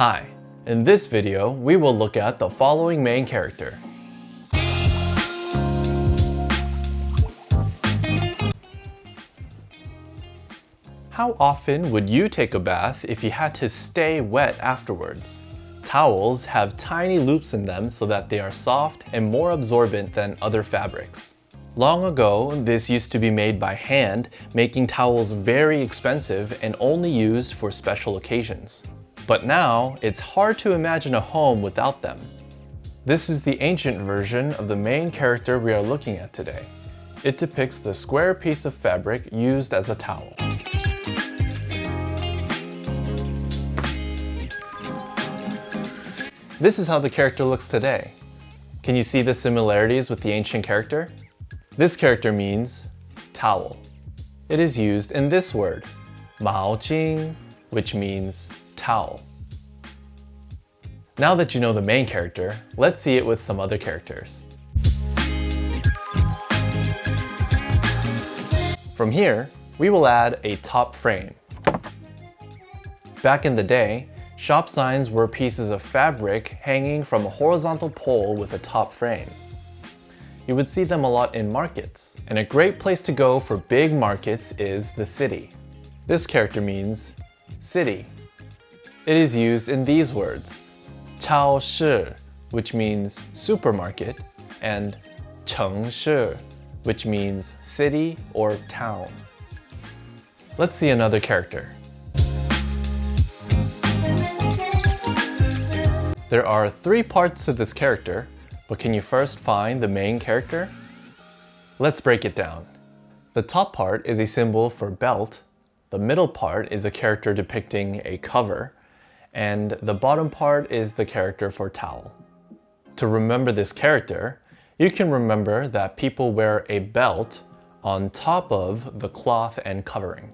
Hi, in this video, we will look at the following main character. How often would you take a bath if you had to stay wet afterwards? Towels have tiny loops in them so that they are soft and more absorbent than other fabrics. Long ago, this used to be made by hand, making towels very expensive and only used for special occasions. But now, it's hard to imagine a home without them. This is the ancient version of the main character we are looking at today. It depicts the square piece of fabric used as a towel. This is how the character looks today. Can you see the similarities with the ancient character? This character means towel. It is used in this word, 毛巾, which means towel. Now that you know the main character, let's see it with some other characters. From here, we will add a top frame. Back in the day, shop signs were pieces of fabric hanging from a horizontal pole with a top frame. You would see them a lot in markets, and a great place to go for big markets is the city. This character means city. It is used in these words, 超市, which means supermarket, and 城市, which means city or town. Let's see another character. There are 3 parts to this character, but can you first find the main character? Let's break it down. The top part is a symbol for belt, the middle part is a character depicting a cover, and the bottom part is the character for towel. To remember this character, you can remember that people wear a belt on top of the cloth and covering.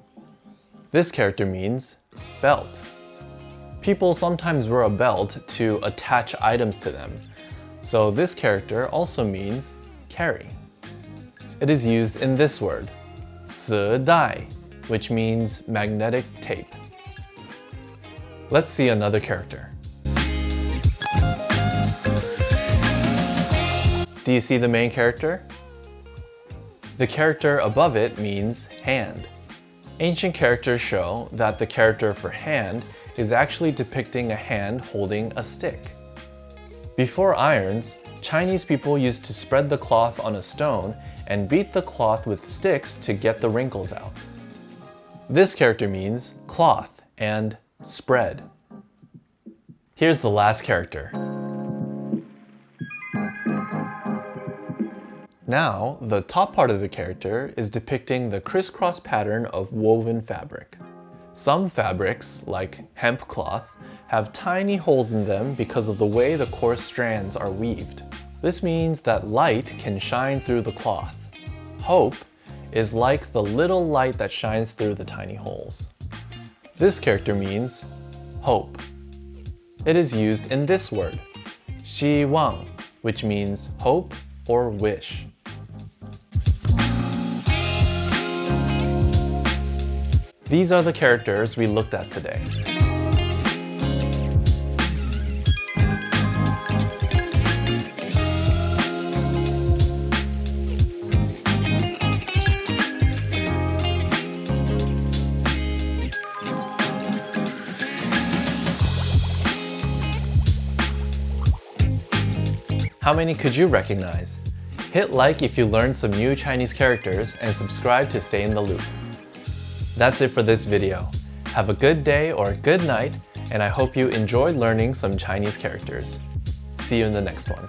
This character means belt. People sometimes wear a belt to attach items to them, so this character also means carry. It is used in this word, 磁带, which means magnetic tape. Let's see another character. Do you see the main character? The character above it means hand. Ancient characters show that the character for hand is actually depicting a hand holding a stick. Before irons, Chinese people used to spread the cloth on a stone and beat the cloth with sticks to get the wrinkles out. This character means cloth and spread. Here's the last character. Now, the top part of the character is depicting the crisscross pattern of woven fabric. Some fabrics, like hemp cloth, have tiny holes in them because of the way the coarse strands are weaved. This means that light can shine through the cloth. Hope is like the little light that shines through the tiny holes. This character means hope. It is used in this word, 希望, which means hope or wish. These are the characters we looked at today. How many could you recognize? Hit like if you learned some new Chinese characters and subscribe to stay in the loop. That's it for this video. Have a good day or a good night, and I hope you enjoyed learning some Chinese characters. See you in the next one.